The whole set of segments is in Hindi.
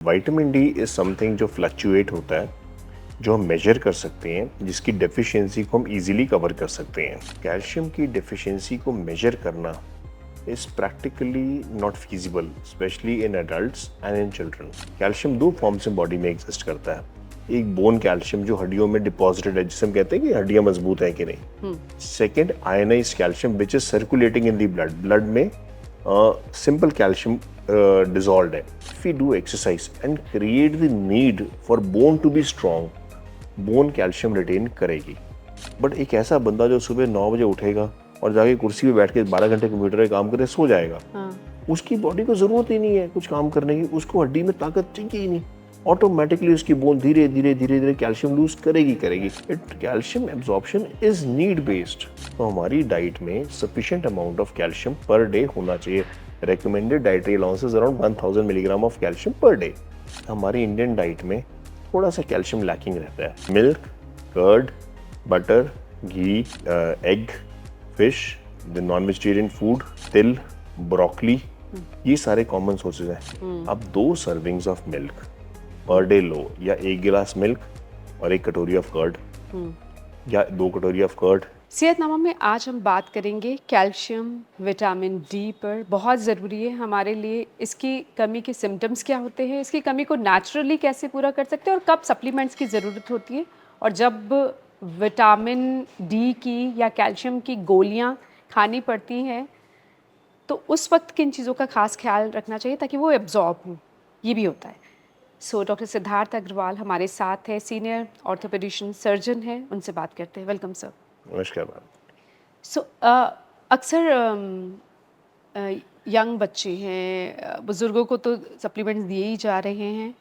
विटामिन डी इज समथिंग जो फ्लक्चुएट होता है, जो हम मेजर कर सकते हैं, जिसकी डेफिशिएंसी को हम इजीली कवर कर सकते हैं। कैल्शियम की डेफिशिएंसी को मेजर करना is practically not feasible, specially in adults and in children. Calcium दो फॉर्म्स में बॉडी में एग्जिस्ट करता है। एक बोन कैल्शियम जो हड्डियों में डिपॉजिटेड है, जिसे हम कहते हैं कि हड्डियां मजबूत है कि नहीं। Second, ionised calcium which is circulating in the blood में simple calcium dissolved है. If we do exercise and create the need for bone to be strong, bone calcium retain करेगी. बट एक ऐसा बंदा जो सुबह 9 बजे उठेगा और जाके कुर्सी पे बैठ के 12 घंटे कंप्यूटर पे काम करे, सो जाएगा, उसकी बॉडी को जरूरत ही नहीं है कुछ काम करने की, उसको हड्डी में ताकत चाहिए ही नहीं, ऑटोमेटिकली उसकी बोन धीरे धीरे धीरे धीरे कैल्शियम लूज करेगी। It calcium absorption is need based. तो हमारी डाइट में sufficient amount of calcium per day होना चाहिए। Recommended dietary allowances around 1000 milligram of calcium per day. हमारी इंडियन डाइट में थोड़ा सा कैल्शियम लैकिंग रहता है। Milk, curd, butter, ghee, egg, fish, the non vegetarian food, तिल, ब्रोकली, ये सारे कॉमन सोर्सेज हैं। अब 2 servings of milk per day लो, या 1 गिलास मिल्क और 1 कटोरी ऑफ कर्ड, या 2 कटोरी ऑफ कर्ड। सेहतनामा में आज हम बात करेंगे कैल्शियम, विटामिन डी पर। बहुत ज़रूरी है हमारे लिए। इसकी कमी के सिम्टम्स क्या होते हैं, इसकी कमी को नेचुरली कैसे पूरा कर सकते हैं, और कब सप्लीमेंट्स की ज़रूरत होती है, और जब विटामिन डी की या कैल्शियम की गोलियां खानी पड़ती हैं तो उस वक्त किन चीज़ों का खास ख्याल रखना चाहिए ताकि वो एब्जॉर्ब हों, ये भी होता है। सो डॉक्टर सिद्धार्थ अग्रवाल हमारे साथ है, सीनियर ऑर्थोपेडिशियन सर्जन है, उनसे बात करते हैं। Welcome sir. नमस्कार मैम। सो अक्सर यंग बच्चे हैं, बुज़ुर्गों को तो सप्लीमेंट्स दिए ही जा रहे हैं।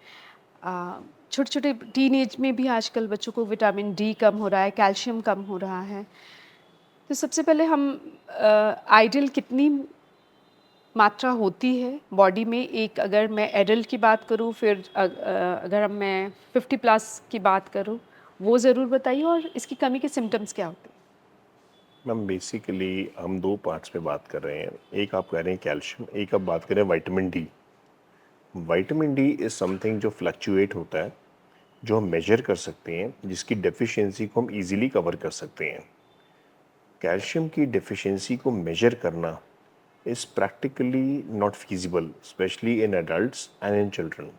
छोटे छोटे टीनेज में भी आजकल बच्चों को विटामिन डी कम हो रहा है, कैल्शियम कम हो रहा है। तो सबसे पहले हम आइडियल कितनी मात्रा होती है बॉडी में, एक अगर मैं एडल्ट की बात करूं, फिर अगर मैं 50 प्लस की बात करूं, वो ज़रूर बताइए, और इसकी कमी के सिम्टम्स क्या होते हैं। मैम बेसिकली हम 2 पार्ट्स पे बात कर रहे हैं। एक आप कह रहे हैं कैल्शियम, एक आप बात कर रहे हैं vitamin D. Vitamin D is something जो फ्लक्चुएट होता है, जो हम मेजर कर सकते हैं, जिसकी डेफिशिएंसी को हम इजीली कवर कर सकते हैं। कैल्शियम की डेफिशिएंसी को मेजर करना is practically not feasible, specially in adults and in children.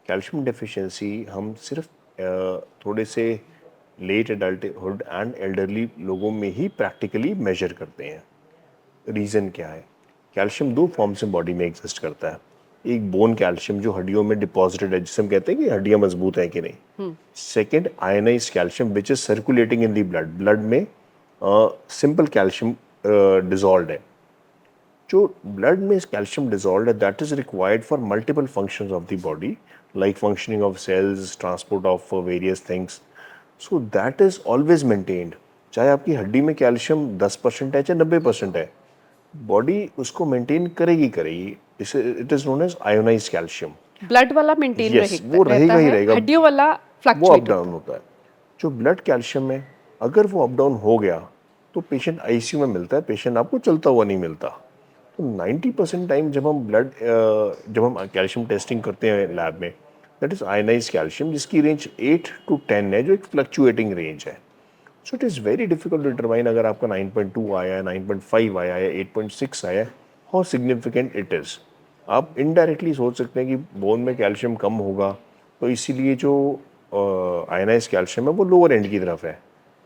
Calcium deficiency हम सिर्फ थोड़े से लेट एडल्टहुड एंड एल्डरली लोगों में ही प्रैक्टिकली मेजर करते हैं। रीज़न क्या है? कैल्शियम 2 फॉर्म्स में बॉडी में एग्जिस्ट करता है। एक बोन कैल्शियम जो हड्डियों में डिपॉजिटेड है, जिसे हम कहते हैं कि हड्डियां मजबूत है कि नहीं। Second, ionised calcium which is circulating in the blood में सिंपल कैल्शियम डिजॉल्व है। जो ब्लड में कैल्शियम डिजॉल्व है, that is required for multiple functions of the body, like functioning of cells, transport of various things. So that is always maintained. चाहे आपकी हड्डी में कैल्शियम 10% है चाहे 90% है, बॉडी उसको मेंटेन करेगी। इसे it is known as ionised calcium. Blood वाला मेंटेन यस, वो रहता रहेगा ही है, रहेगा। हड्डियों वाला वो अप फ्लक्चुएट डाउन होता है। जो ब्लड कैल्शियम है, अगर वो अप डाउन हो गया तो पेशेंट आईसीयू में मिलता है, पेशेंट आपको चलता हुआ नहीं मिलता। तो 90% टाइम जब हम कैल्शियम टेस्टिंग करते हैं लैब में, दैट इज आयनाइज्ड कैल्शियम, जिसकी रेंज 8 to 10 है, जो एक फ्लक्चुएटिंग रेंज है। So it is very difficult to determine अगर आपका 9.2 आया है, 9.5 आया है, 8.6 आया है, हाउ सिग्निफिकेंट इट इज़। आप इनडायरेक्टली सोच सकते हैं कि बोन में कैल्शियम कम होगा, तो इसीलिए जो आयनाइज्ड कैल्शियम है वो लोअर एंड की तरफ है,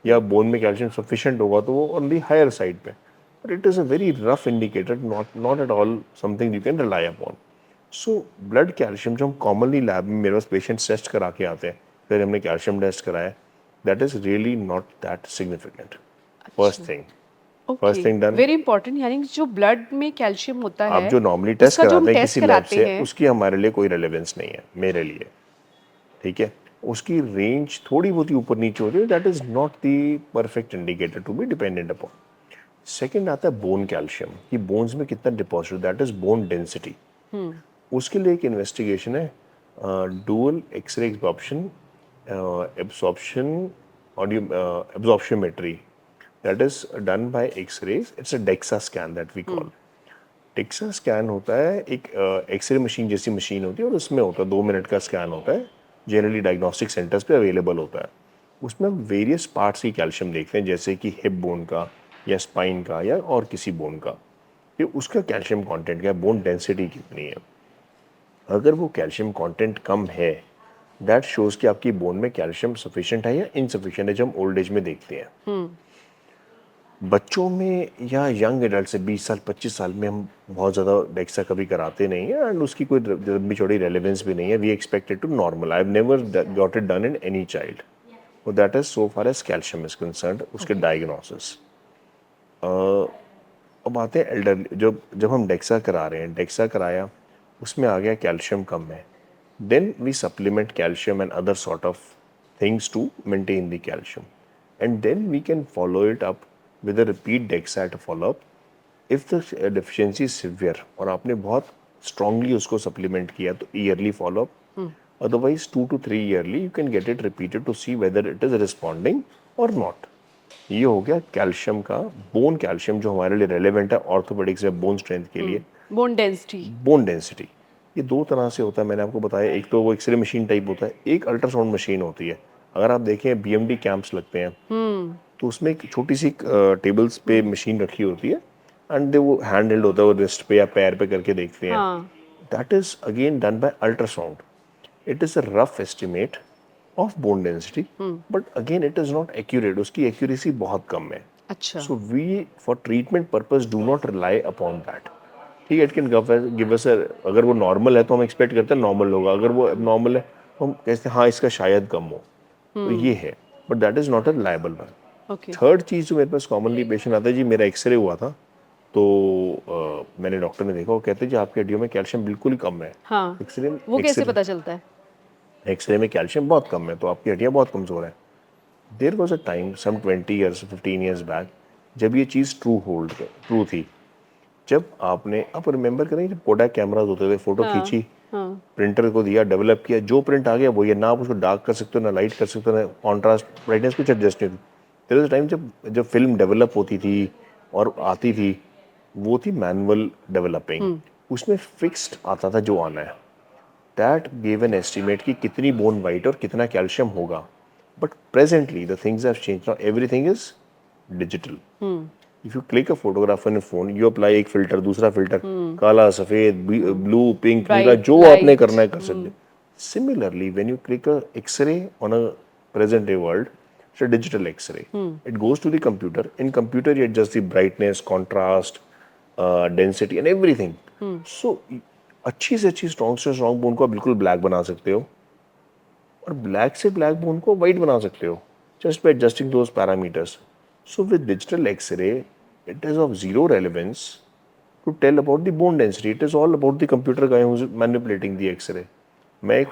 या बोन में कैल्शियम सफिशिएंट होगा तो वो ऑन दी हायर साइड पे। But it is a very rough indicator, not at all something you can rely upon. So blood calcium जो हम कॉमनली लैब में, मेरे पास पेशेंट टेस्ट करा के आते हैं, फिर हमने कैल्शियम टेस्ट कराया, that is really not that significant. First thing, okay, done. Very important. यानी कि जो ब्लड में कैल्शियम होता आप है, जो नॉर्मली टेस्ट उसका जो हम कराते हैं टेस्ट किसी लैब कराते से, हैं, उसकी हमारे लिए कोई रेलेवेंस नहीं है, मेरे लिए। ठीक है, उसकी रेंज थोड़ी बहुत ही ऊपर नीचे होती है, that is not the perfect indicator to be dependent upon. Second आता है बोन कैल्शियम, कि बोन्स में कितना deposit, that is bone density. उसके लिए एक इन्वेस्टिगेशन है, dual X-ray absorption, absorption absorptiometry, that is done by x-rays. It's a DEXA scan that we call. DEXA scan होता है एक एक्सरे मशीन जैसी मशीन होती है और उसमें होता है 2 मिनट का स्कैन होता है, जनरली डायग्नोस्टिक सेंटर्स पे अवेलेबल होता है। उसमें हम वेरियस पार्ट्स की कैल्शियम देखते हैं, जैसे कि हिप बोन का या स्पाइन का या और किसी बोन का, कि उसका कैल्शियम कंटेंट क्या है, बोन डेंसिटी कितनी है। अगर वो कैल्शियम कंटेंट कम है, दैट शोज कि आपकी बोन में कैल्शियम सफिशिएंट है या इनसफिशिएंट है, जो हम ओल्ड एज में देखते हैं। बच्चों में या यंग एडल्ट से 20 साल 25 साल में हम बहुत ज़्यादा डेक्सा कभी कराते नहीं है, एंड उसकी कोई लंबी चौड़ी रेलेवेंस भी नहीं है। We expected to normal, I have never got it done in any child, और that is so far as calcium is concerned, उसके ओके। डायग्नोसिस। अब आते हैं एल्डरली, जब जब हम डेक्सा करा रहे हैं, डेक्सा कराया, उसमें आ गया कैल्शियम कम है, then we supplement calcium and other sort of things to maintain the calcium, and then we can follow it up with a repeat DEXA to follow up if the deficiency is severe और आपने बहुत strongly उसको supplement किया तो yearly follow up, otherwise 2 to 3 yearly you can get it repeated to see whether it is responding or not। ये हो गया कैल्शियम का। बोन कैल्शियम जो हमारे लिए रेलेवेंट है ऑर्थोपेडिक्स में बोन स्ट्रेंथ के लिए, बोन डेंसिटी। बोन डेंसिटी, ये दो तरह से होता है, मैंने आपको बताया। एक तो वो एक्सरे मशीन टाइप होता है, एक अल्ट्रासाउंड मशीन होती है। अगर आप देखें बीएमडी कैंप्स लगते हैं तो उसमें एक छोटी सी टेबल्स पे मशीन रखी होती है, एंड वो हैंड हेल्ड होता है, वो रिस्ट पे या पैर पे करके देखते हैं। हाँ। That is again done by ultrasound. It is a rough estimate of bone density, but again it is not accurate, उसकी एक्यूरेसी बहुत कम है। अच्छा। So we for treatment purpose do not rely upon that. ठीक है, इट कैन गिव अस, अगर वो नॉर्मल है तो हम एक्सपेक्ट करते हैं नॉर्मल होगा, अगर वो नॉर्मल है तो हम कहते हैं हाँ इसका शायद कम हो। तो ये है, but that is not a reliable one. Okay. Third चीज़ जो मेरे पास कॉमनली पेशेंट आता है, जी मेरा एक्सरे हुआ था तो मैंने डॉक्टर ने देखा, वो कहते हैं जी आपकी हड्डियों में कैल्शियम बिल्कुल ही कम है। हाँ, एक्सरे वो कैसे एक्सरे पता चलता है? एक्सरे में कैल्शियम बहुत कम है तो आपकी हड्डियाँ बहुत कमज़ोर हैं। There was a time some 20 years 15 years back जब ये चीज़ ट्रू थी। जब आपने, आप रिमेंबर करें जब कोडैक कैमराज होते थे, फोटो हाँ। खींची, हाँ। प्रिंटर को दिया, डेवलप किया, जो प्रिंट आ गया वो, ये ना आप उसको डार्क कर सकते हो, ना लाइट कर सकते हो, ना कॉन्ट्रास्ट ब्राइटनेस कुछ एडजस्ट नहीं होती। देयर वाज अ टाइम जब जब फिल्म डेवलप होती थी और आती थी, वो थी मैनुअल डेवलपिंग, उसमें फिक्स्ड आता था जो आना है। दैट गेव एन एस्टिमेट कि कितनी बोन वाइट और कितना कैल्शियम होगा। But presently the things have changed, now everything is digital. If you click a photograph on phone, you apply एक फिल्टर, दूसरा फिल्टर, काला सफेद ब्लू पिंक नीला, ब्राइट जो आपने लाइट। करना है कर सकते। Similarly when you click a X-ray on a present day world, it's a digital x-ray. It goes to the computer. In computer you adjust the brightness, contrast, density and everything. So अच्छी से अच्छी स्ट्रॉन्ग से स्ट्रॉन्ग बोन को आप बिल्कुल ब्लैक बना सकते हो, और ब्लैक से ब्लैक बोन को वाइट बना सकते हो, just by adjusting those parameters. So with digital x-ray it is of zero relevance to tell about the bone density, it is all about the computer guy who is manipulating the x-ray. मैं एक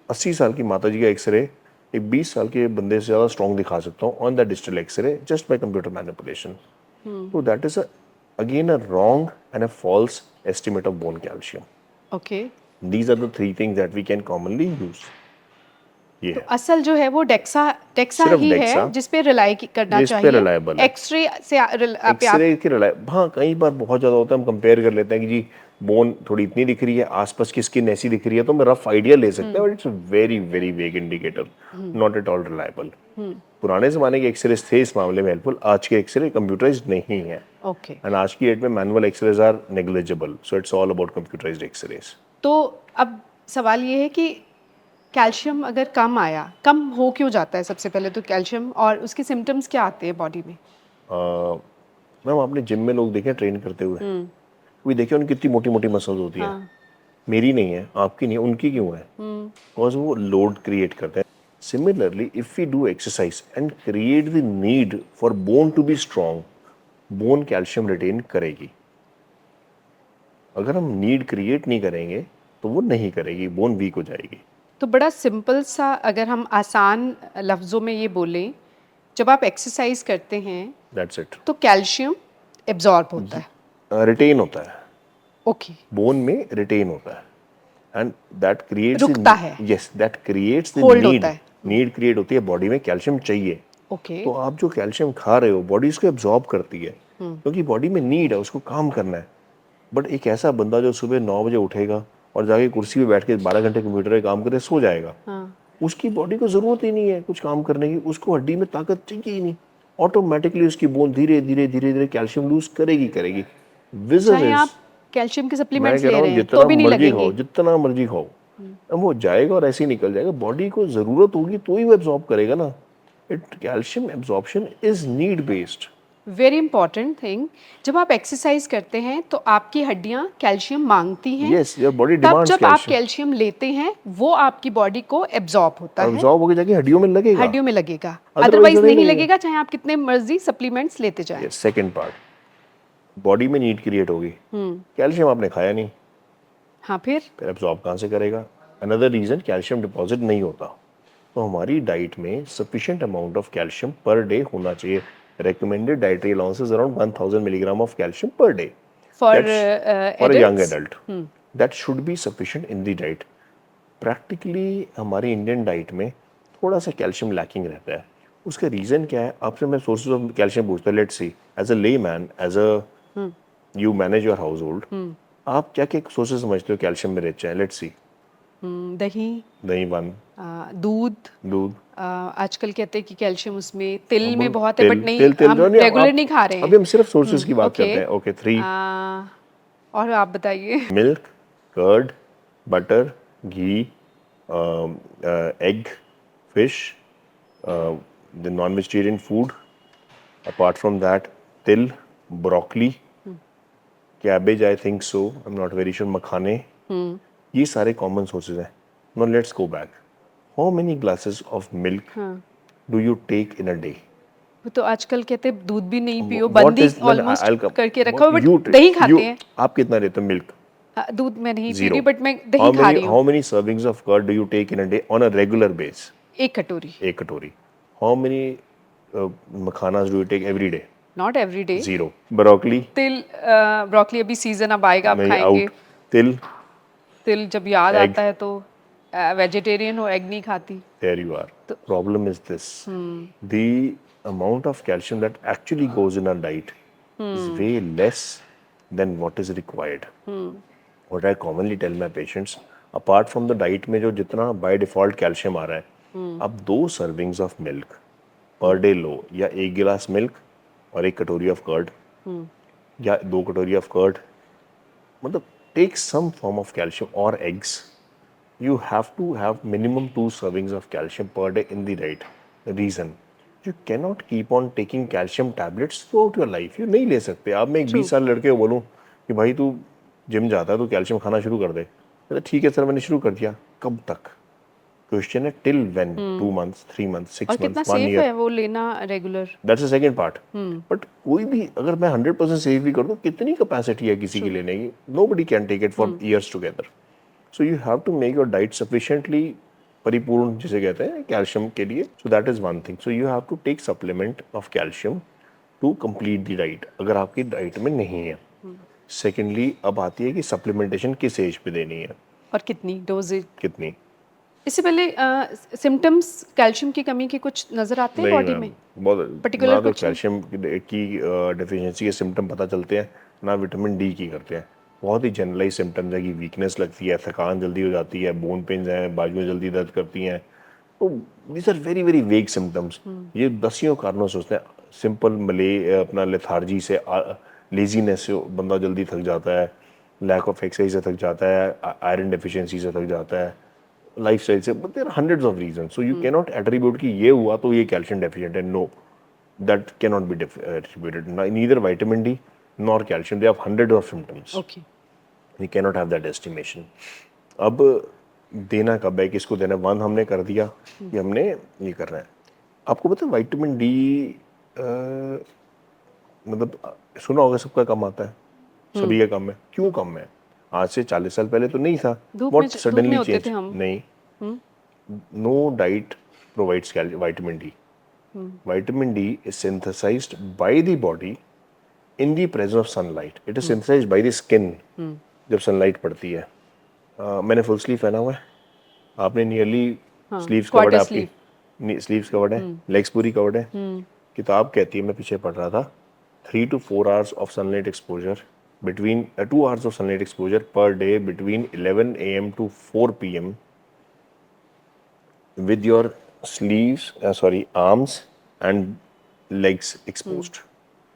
80 साल की माता जी का एक्सरे एक 20 साल के बंदे से ज़्यादा स्ट्रॉन्ग दिखा सकता हूँ on the digital x-ray just by computer manipulation. So that is again a wrong and a false estimate of bone calcium. Okay. These are the three things that we can commonly use. ये तो है असल जो है वो डेक्सा डेक्सा सिर्फ ही है डेक्सा, जिस पे रिलाई करना जिस पे चाहिए। रिलायबल है। एक्सरे से आप एक्सरे की रिलाय, हाँ कई बार बहुत ज़्यादा होता है, हम कंपेयर कर लेते हैं कि जी बोन थोड़ी इतनी दिख रही है, आसपास की स्किन ऐसी दिख रही है, तो हम रफ आइडिया ले सकते हैं, बट इट्स वेरी वेरी वेग indicator, not at all reliable. पुराने ज़माने के एक्सरे थे इस मामले में हेल्पफुल, आज के एक्सरे कंप्यूटराइज्ड नहीं है, ओके। एंड आज की डेट में manual x-rays are negligible, so it's all about computerised x-rays. तो अब सवाल ये है कि कैल्शियम अगर कम आया, कम हो क्यों जाता है सबसे पहले तो कैल्शियम, और उसके सिम्टम्स क्या आते हैं बॉडी में? मैम आपने जिम में लोग देखे ट्रेन करते हुए, कोई देखे उनकी कितनी मोटी मोटी मसल्स होती हैं। हाँ। मेरी नहीं है, आपकी नहीं है, उनकी क्यों है? बिकॉज वो लोड क्रिएट करते हैं। Similarly if we do exercise and create the need for bone to be strong, bone calcium retain करेगी। अगर हम नीड क्रिएट नहीं करेंगे तो वो नहीं करेगी, बोन वीक हो जाएगी। तो बड़ा सिंपल सा अगर हम आसान लफ्ज़ों में ये बोलें, जब आप एक्सरसाइज करते हैं दैट्स इट। तो कैल्शियम एब्जॉर्ब होता है। रिटेन होता है, ओके। बोन में रिटेन होता है, एंड दैट क्रिएट्स, रुकता है। Yes that creates the hold need. होता है। नीड क्रिएट होती है, बॉडी में कैल्शियम चाहिए, ओके। तो आप जो कैल्शियम खा रहे हो बॉडी उसको एब्जॉर्ब करती है, क्योंकि बॉडी में नीड है, उसको काम करना है। बट एक ऐसा बंदा जो सुबह 9 बजे उठेगा और जाके कुर्सी पे बैठ के 12 घंटे कंप्यूटर पे काम करे, सो जाएगा, हाँ, उसकी बॉडी को जरूरत ही नहीं है कुछ काम करने की, उसको हड्डी में ताकत चाहिए ही नहीं, ऑटोमेटिकली उसकी बोन धीरे धीरे धीरे धीरे कैल्शियम लूज करेगी करेगी। विजन चाहे इज, आप कैल्शियम के मैं सप्लीमेंट्स कह ले रहा रहे हूँ हैं तो जितना भी नहीं मर्जी खाओ, लगेंगे। जितना मर्जी खाओ, अब वो जाएगा और ऐसे ही निकल जाएगा, बॉडी को जरूरत होगी तो ही वो एब्जॉर्ब करेगा ना। It calcium absorption is need based. Very important thing, जब आप एक्सरसाइज करते हैं तो आपकी हड्डियां कैल्शियम मांगती हैं, यस, योर बॉडी तब डिमांड्स जब आप कैल्शियम, कैल्शियम लेते हैं वो आपकी बॉडी को एब्जॉर्ब होता है, एब्जॉर्ब होकर जाके हड्डियों में लगेगा, हड्डियों में लगेगा, अदरवाइज अदरवाइज नहीं नहीं लगेगा। लगेगा चाहे आप कितने मर्जी सप्लीमेंट्स लेते जाएं। यस, सेकंड पार्ट, बॉडी में नीड क्रिएट होगी, कैल्शियम आपने खाया नहीं, हाँ, फिर फिर एब्जॉर्ब कहाँ से करेगा? अनदर रीजन, कैल्शियम डिपॉजिट नहीं होता। तो हमारी डाइट में sufficient amount of calcium per day होना चाहिए। Recommended dietary allowances around 1000 milligram of calcium per day for for a young adults. Adult, that should be sufficient in the diet. Practically हमारी इंडियन डाइट में थोड़ा सा कैल्शियम लैकिंग रहता है। उसका रीज़न क्या है? आपसे मैं सोर्सेज ऑफ कैल्शियम पूछता हूँ। Let's see, as a layman, as a you manage your household, आप क्या क्या सोर्सेज समझते हो कैल्शियम में रिच है? लेट्स सी, दही, दही वन, दूध, दूध, आजकल कहते हैं कि कैल्शियम उसमें, तिल में बोलो बहुत है, तिल, बट नहीं तिल तिल हम जो नहीं, रेगुलर आप नहीं खा रहे अभी हैं। हम सिर्फ सोर्सेज की बात ओके, करते हैं। ओके, 3, और आप बताइए। Milk, curd, butter, ghee, egg, fish, the non-vegetarian food. Apart from that, till, broccoli, cabbage, I think so. I'm not very sure. मखाने, ये सारे common sources हैं. Now let's go back. How many glasses of milk do you take in a day? वो तो आजकल कहते हैं दूध भी नहीं पियो, What बंदी is? No, no, almost I'll come. करके रखा What हो, बट you दही you खाते हैं। आप कितना लेते हो milk? दूध मैं नहीं पी रही, Zero. बट मैं दही खा रही हूँ। How many servings of curd do you take in a day on a regular base? एक कटोरी। एक कटोरी. How many मखानास do you take every day? Not every day. Zero. Broccoli तिल, ब्रोकली अभी सीजन अब आएगा, आप नहीं, खाएंगे। आउट. तिल, तिल जब याद Egg. आता है तो वेजिटेरियन हो, एग नहीं खाती। there you are. Problem is this. The amount of calcium that actually goes in our diet is way less than what is required. What I commonly tell my patients, apart from the diet में जो जितना by default calcium आ रहा है, आप 2 servings of milk per day लो, या 1 गिलास मिल्क और 1 कटोरी ऑफ कर्ड, या 2 कटोरी ऑफ कर्ड, मतलब take some form of calcium or eggs. You have to have minimum 2 servings of calcium per day in the diet. The reason, you cannot keep on taking calcium tablets throughout your life. You नहीं ले सकते। आप मैं एक 20 साल लड़के को बोलूँ कि भाई तू जिम जाता है तो कैल्शियम खाना शुरू कर दे, तो ठीक है सर मैंने शुरू कर दिया। कब तक? क्वेश्चन है टिल व्हेन? 2 months, 3 months, 6 और कितना months, 1 सेफ year. है वो लेना regular? That's the second part. But कोई भी अगर मैं 100% सेफ भी कर दूं, कितनी कैपेसिटी है किसी की लेने की? Nobody can take it for years together. So you have to make your diet sufficiently परिपूर्ण, जिसे कहते हैं कैल्शियम के लिए। So that is one thing. So you have to take supplement of calcium to complete the diet, अगर आपकी डाइट में नहीं है। सेकेंडली अब आती है कि सप्लीमेंटेशन किस एज पे देनी है, और कितनी डोजेज? कितनी। इससे पहले सिम्टम्स कैल्शियम की कमी के कुछ नजर आते हैं नहीं बॉडी मैम, में? बहुत Particular ना तो कुछ? कैल्शियम की डेफिशिएंसी के सिम्टम पता चलते हैं, ना विटामिन डी की करते हैं। बहुत ही जनरलाइज सिम्टम्स है कि वीकनेस लगती है, थकान जल्दी हो जाती है, बोन पेन्स हैं, बाजुएं जल्दी दर्द करती हैं। तो these are very very vague symptoms. ये दसियों कारणों से होते हैं। सिंपल अपना लेथार्जी से, लेजीनेस से बंदा जल्दी थक जाता है, लैक ऑफ एक्सरसाइज से थक जाता है, आयरन डेफिशिएंसी से थक जाता है, लाइफस्टाइल से, but there are hundreds of reason. So you can not attribute कि ये हुआ तो ये कैल्शियम डेफिशिएंट है। No, that can not be attributed. Neither vitamin D nor calcium, they have hundred of symptoms. Okay. We can not have that estimation. अब देना कब है, किसको देना है? वन हमने कर दिया कि हमने ये करना है। आपको पता है विटामिन डी मतलब सुना होगा सबका कम आता है, सभी का कम है। क्यों कम है? आज से 40 साल पहले तो नहीं था। धूप व्हाट में सडनली होते चेंज? थे हम। नहीं, no diet provides vitamin D. Vitamin D is synthesised by the body in the presence of sunlight. It is synthesized by the skin जब सनलाइट पड़ती है। मैंने फुल स्लीव पहना हुआ है, आपने नियरली स्लीव्स कवर्ड है, आपकी स्लीव्स कवर्ड है, लेग्स पूरी कवर्ड है। किताब कहती है, मैं पीछे पढ़ रहा था, 3 to 4 hours of sunlight exposure between 2 hours of sunlight exposure per day between 11 a.m. to 4 p.m. with your sleeves arms and legs exposed,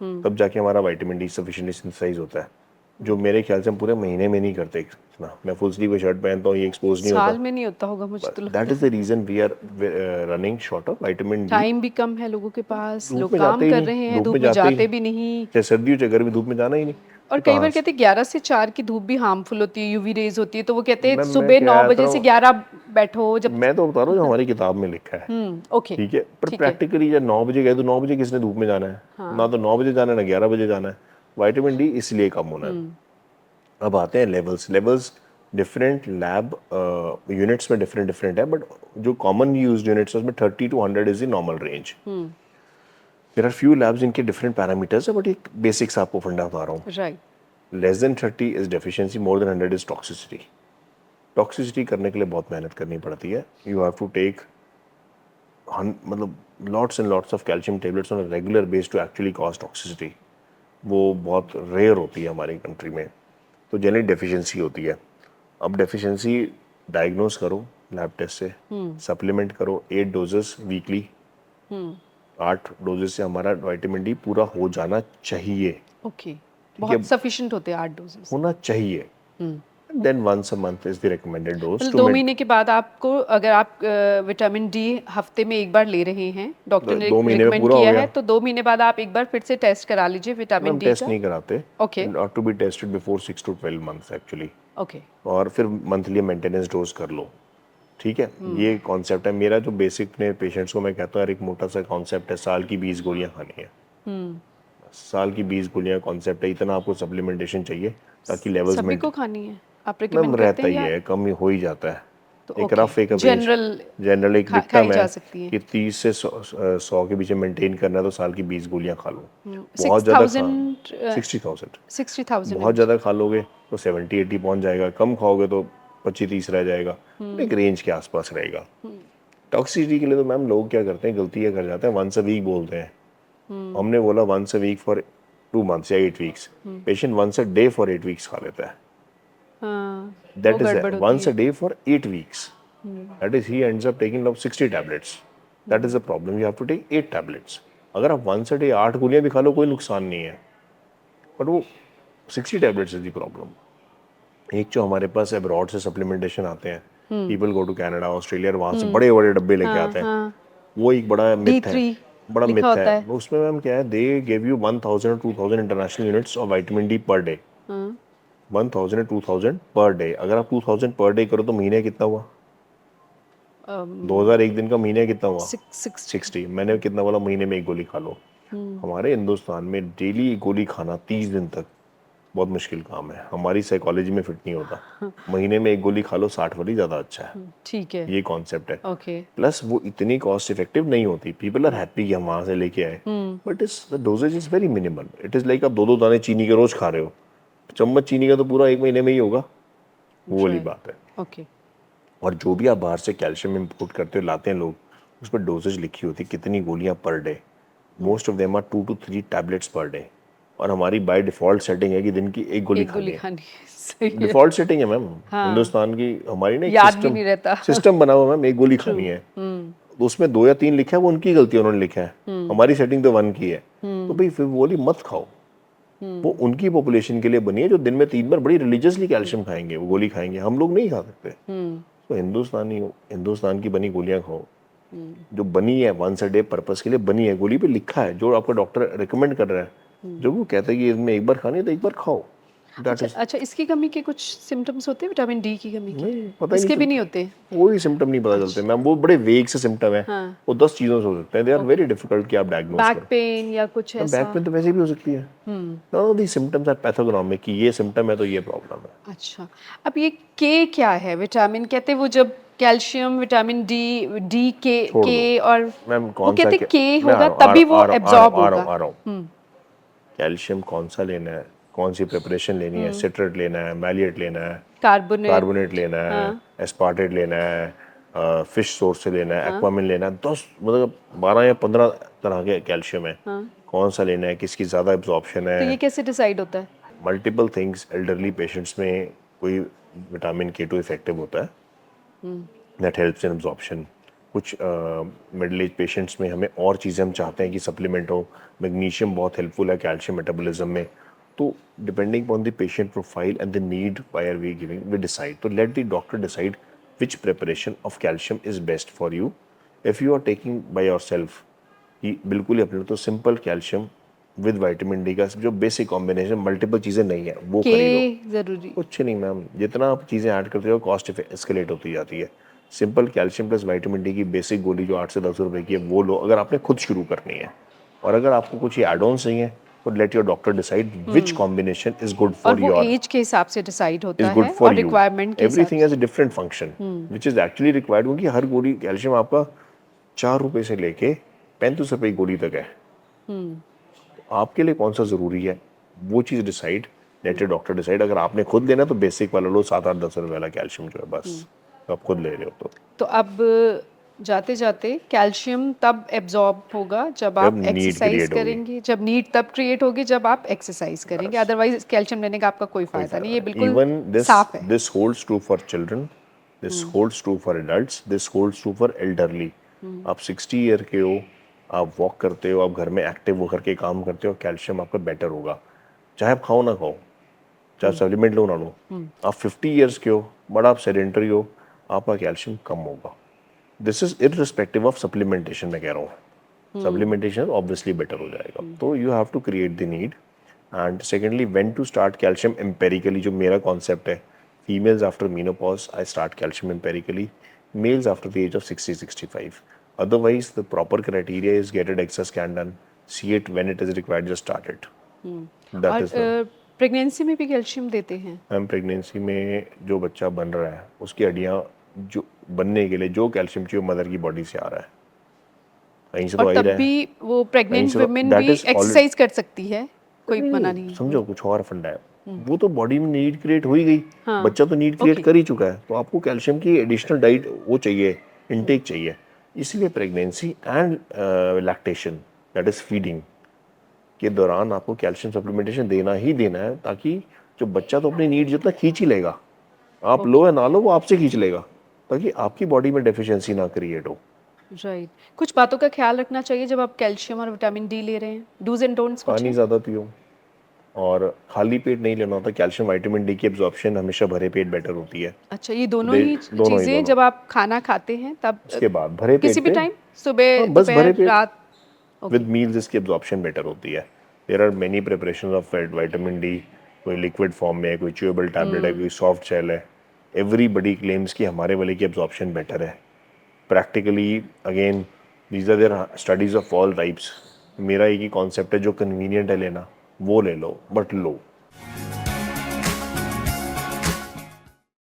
तब जाके हमारा विटामिन डी सफिशिएंटली सिंथेसाइज होता है, जो मेरे ख्याल से हम पूरे महीने में नहीं करते इतना। मैं फुल स्लीव की शर्ट पहनता हूँ, ये एक्सपोज नहीं साल होता। में नहीं होता होगा मुझे तो लगता that is the reason we are running short of vitamin D. Time भी कम है लोगों के पास, धूप लोग में काम जाते ही कर नहीं, रहे हैं, धूप में धूप में जाते ही जाते भी नहीं। चाहे सर्दी हो चाहे गर्मी, धूप में जाना ही नहीं। और तो कई कहाँ बार से? कहते हैं 11 से 4 की धूप भी हार्मफुल होती है, यूवी रेज होती है, तो वो कहते हैं मैं सुबह 9 कहता बजे से हूँ, 11 बैठो जब। मैं तो बता रहा हूँ जो हमारी किताब में लिखा है। ओके, ठीक है, पर ठीक है। प्रैक्टिकली जब 9 बजे गए तो 9 बजे किसने धूप में जाना है? ना तो 9 बजे जाना है ना 11 बजे जाना है। विटामिन डी इसलिए कम होना है। अब आते हैं लेवल्स डिफरेंट लैब यूनिट्स में डिफरेंट डिफरेंट है, बट जो कॉमन यूज्ड यूनिट्स है उसमें 30 to 100 is the normal range. There are few labs इनके डिफरेंट पैरामीटर्स है, बट एक बेसिक्स आपको फंडा बता रहा हूँ। Right. Less than 30 is deficiency, more than 100 is toxicity. Toxicity करने के लिए बहुत मेहनत करनी पड़ती है। यू हैव टू टेक मतलब lots and lots of calcium tablets on a regular base to actually cause toxicity. वो बहुत रेयर होती है हमारी कंट्री में, तो जनरली डेफिशिएंसी होती है। अब डेफिशिएंसी डायग्नोज करो लैब टेस्ट से, सप्लीमेंट करो 8 डोजेस वीकली। 8 डोजेस से हमारा विटामिन डी पूरा हो जाना चाहिए। ओके, बहुत सफिशिएंट होते हैं 8 डोजेस। होना चाहिए। Then once a month is the recommended dose मतलब टू 2 महीने के बाद आपको, अगर आप विटामिन डी हफ्ते में एक बार ले रहे हैं, डॉक्टर ने 2 महीने में रिकमेंड पूरा हो किया गया। है, तो 2 महीने बाद आप एक बार फिर से टेस्ट करा लीजिए विटामिन हम डी टेस्ट का। नहीं कराते। Okay, not to be tested before 6 to 12 months actually. Okay. और फिर मंथली मेंटेनेंस डोज कर लो। ठीक है, ये कॉन्सेप्ट है मेरा। जो बेसिक अपने पेशेंट्स को मैं कहता हूँ, यार एक मोटा सा कॉन्सेप्ट है, साल की 20 गोलियां खानी है। साल की 20 गोलियां कॉन्सेप्ट है, इतना आपको सप्लीमेंटेशन चाहिए ताकि लेवल्स सभी में को खानी है, आप मैम रिकमेंड करते रहता हैं ही या? है, कम ही हो ही जाता है। तो एक ओके, रफ एक रेंज, जनरल एक खाई डिक्टम है जा सकती है। कि 30 से 100 के बीच में मेंटेन करना है, तो साल की 20 गोलियां खा लो। बहुत ज़्यादा खा 6000 60,000 60,000 बहुत ज़्यादा खा लोगे तो 70-80 पहुंच जाएगा, कम खाओगे तो 25-30 रह जाएगा। एक रेंज के आसपास रहेगा। टॉक्सिसिटी के लिए तो मैम लोग क्या करते हैं, गलती ये कर जाते हैं, वंस अ वीक बोलते हैं। हमने बोला once a week for 2 months या 8 weeks। Patient once a day for 8 weeks खा लेता है। हाँ, वो That is गड़बड़ होती once a है। day for 8 weeks. That is he ends up taking like 60 tablets. That is the problem. You have to take 8 tablets. अगर आप once a day 8 गोलियां भी खा लो कोई नुकसान नहीं है, बट वो 60 tablets is the problem। एक जो हमारे पास अब्रॉड से सप्लीमेंटेशन आते हैं, people go to Canada Australia, वहाँ से बड़े बड़े डब्बे लेके हाँ, आते हैं। हाँ। वो एक बड़ा मिथ है, D3 बड़ा लिखा मिथ होता है। है। उसमें मैम क्या है, they give you 1000 or 2000 international units of vitamin D per day. 1000 or 2000 per day. अगर आप 2000 पर डे करो तो महीने कितना हुआ? 2000 एक दिन का, महीने कितना हुआ? 660। 60। मैंने कितना बोला? महीने में एक गोली खा लो। हमारे हिंदुस्तान में डेली एक गोली खाना 30 दिन तक बहुत मुश्किल काम है, हमारी साइकोलॉजी में फिट नहीं होता। महीने में एक गोली खा लो 60 वाली ज़्यादा अच्छा है। ठीक है। ये कॉन्सेप्ट है। ओके। प्लस वो इतनी कॉस्ट इफेक्टिव नहीं होती। पीपल आर हैप्पी कि हम वहाँ से लेके आए, but is the doses is very minimal. It is like आप 2-2 दाने चीनी के रोज खा रहे हो, चम्मच चीनी का तो पूरा एक महीने में ही होगा। वो वाली बात है। ओके। और जो भी आप बाहर से कैल्शियम इंपोर्ट करते हो, लाते हैं लोग, उस पर डोजेज लिखी होती है कितनी गोलियां per day. Most of them are 2 to 3 tablets per day. और हमारी बाय डिफॉल्ट सेटिंग है कि दिन की एक गोली एक गोली खानी है। खानी है। सही है। डिफॉल्ट सेटिंग है मैम हिंदुस्तान की, हमारी ना एक याद भी सिस्टम नहीं रहता। सिस्टम बना हुआ है मैम, एक गोली खानी है। तो उसमें 2 या 3 लिखा है, वो उनकी गलती है, उन्होंने लिखा है। हमारी सेटिंग तो 1 की है। तो भाई फिर वो गोली मत खाओ। वो उनकी पॉपुलेशन के लिए बनी है जो दिन में 3 बार बड़ी रिलीजियसली कैल्शियम खाएंगे, वो गोली खाएंगे। हम लोग नहीं खा सकते। तो हिंदुस्तान की बनी गोलियां खाओ, जो बनी है वंस अ डे पर्पस के लिए बनी है। गोली पे लिखा है, जो आपका डॉक्टर रिकमेंड कर रहा है, जो वो कहता है कि इसमें एक बार खानी है तो एक बार खाओ। दैट इज अच्छा, इसकी कमी के कुछ सिम्टम्स होते हैं विटामिन डी की कमी के? नहीं, पता ही इसके नहीं भी नहीं चलता। होते? कोई सिम्टम नहीं पता चलते मैम, वो बड़े वेग से सिम्टम है। हाँ। वो 10 चीजों से हो सकते हैं। दे आर वेरी डिफिकल्ट कि आप डायग्नोज बैक करो। पेन या कुछ बैक ऐसा? पेन तो वैसे भी हो सकती है। No the symptoms are pathognomonic, कि ये सिम्टम है तो ये प्रॉब्लम है। अच्छा, अब ये के क्या है? विटामिन कहते हैं वो जब कैल्शियम, विटामिन डी, डी छोड़ के दो और मैम, वो कौन सा कहते हैं के मैं होगा तभी वो एब्जॉर्ब होगा। आ रहा हूँ। कैल्शियम कौन सा लेना है, कौन सी प्रिपरेशन लेनी है? सिट्रेट लेना है, मैलिएट लेना है, कार्बोनेट लेना है, एस्पार्टेट लेना है, फिश सोर्स से लेना है, एक्वामिन लेना है। 10 मतलब 12 या 15 तरह के कैल्शियम है। कौन सा लेना है, किसकी ज़्यादा एब्जॉर्प्शन तो ये है? कैसे डिसाइड होता है? मल्टीपल थिंग्स एल्डरली पेशेंट्स में कोई विटामिन K2 इफेक्टिव होता है दैट हेल्प्स इन एब्जॉर्प्शन। कुछ मिडिल एज पेशेंट्स में हमें और चीज़ें हम चाहते हैं कि सप्लीमेंट हो। मैग्नीशियम बहुत हेल्पफुल है कैल्शियम मेटाबॉलिज्म में। तो depending upon the patient profile and the need why are we giving we decide. तो let the doctor decide which preparation of calcium is best for you. If you are taking by your yourself बिल्कुल ही अपने तो simple calcium with vitamin D का जो बेसिक कॉम्बिनेशन, मल्टीपल चीज़ें नहीं है, वो के खरीदो। ज़रूरी। कुछ नहीं मैम, जितना आप चीज़ें ऐड करते हो कॉस्ट एस्केलेट होती जाती है। Simple calcium plus vitamin D की बेसिक गोली जो 8 से 10 रुपए की है वो लो, अगर आपने खुद शुरू करनी है। और अगर आपको कुछ ये एड ऑन चाहिए तो let your doctor decide which combination is good और फॉर वो योर एज के हिसाब से डिसाइड होता इज गुड है फॉर और यू। रिक्वायरमेंट के हिसाब एवरीथिंग से। Has a different function which is actually required, क्योंकि हर गोली कैल्शियम आपका 4 रुपए से लेके 35 रुपए की गोली तक है। आपके लिए कौन सा जरूरी है वो चीज decide, let your doctor decide. अगर आपने खुद लेना तो बेसिक वाला लो, 7-8-10 रुपए वाला कैल्शियम जो है बस, तो आप खुद ले रहे हो। तो अब जाते जाते कैल्शियम तब एब्जॉर्ब होगा जब आप नीड एक्सरसाइज क्रिएट होगी, करेंगे, जब नीड तब क्रिएट होगी जब आप एक्सरसाइज करेंगे, अदरवाइज कैल्शियम लेने का आपका कोई कोई फायदा नहीं, फायदा ये नहीं। बिल्कुल इवन दिस साफ है। This holds true for children, this holds true for adults, this holds true for elderly. आप 60 ईयर के हो, आप वॉक करते हो, आप घर में एक्टिव होकर के काम करते हो, कैल्शियम आपका बेटर होगा, चाहे आप खाओ ना खाओ, चाहे सप्लीमेंट लो ना लो। आप 50 ईयर्स के हो बट आप सेडेंटरी हो, आपका कैल्शियम कम होगा। This is irrespective of supplementation, मैं कह रहा हूँ। सप्लीमेंटेशन ऑब्वियसली बेटर हो जाएगा। तो you have to create the need. And secondly when to start calcium empirically, जो मेरा कॉन्सेप्ट है, females after menopause I start calcium empirically, males after the age of 60-65। Otherwise, the proper criteria is get it extra scan done, see it when it is required, just start it. That is the और प्रेगनेंसी में भी कैल्शियम देते हैं? मैम प्रेगनेंसी में जो बच्चा बन रहा है उसकी हड्डियाँ जो बनने के लिए जो कैल्शियम चाहिए मदर की बॉडी से आ रहा है, कहीं से तो और आ ही तब रहा है। भी वो कहीं प्रेग्नेंट से तो वुमेन दैट भी इज एक्सरसाइज कर सकती है, कोई मना नहीं है। समझो कुछ और फंडा है, वो तो बॉडी में नीड क्रिएट हो ही गई। हाँ, बच्चा तो नीड क्रिएट ओके। कर ही चुका है, तो आपको कैल्शियम की एडिशनल डाइट वो चाहिए, इनटेक चाहिए। इसलिए pregnancy and lactation that is feeding के दौरान आपको कैल्शियम सप्लीमेंटेशन देना ही देना है, ताकि जो बच्चा तो अपनी नीड जितना खींच ही लेगा, आप लो या ना लो वो आपसे खींच लेगा, ताकि आपकी बॉडी में डेफिशिएंसी ना क्रिएट हो। राइट। कुछ बातों का ख्याल रखना चाहिए जब आप कैल्शियम और विटामिन डी ले रहे हैं, डूज एंड डोंट्स कुछ पानी हैं? ज़्यादा पियो और खाली पेट नहीं लेना होता। कैल्शियम विटामिन डी की एब्जॉर्प्शन हमेशा भरे पेट बेटर होती है। अच्छा, ये दोनों दे ही दोनों ही चीज़ें दोनों जब आप खाना खाते हैं तब उसके बाद भरे किसी पेट भी पे, टाइम, सुबह, हाँ बस भरे दोपहर, पेट रात? ओके। विद मील्स इसकी एब्जॉर्प्शन बेटर होती है। There are many preparation of vitamin D, कोई लिक्विड फॉर्म में है, कोई च्यूएबल टैबलेट है, कोई सॉफ्ट जेल है। एवरीबडी क्लेम्स कि हमारे वाले की एब्जॉर्प्शन बेटर है। Practically again these are there studies of all types. मेरा एक ही कॉन्सेप्ट है, जो कन्वीनियंट है लेना वो ले लो, बट लो।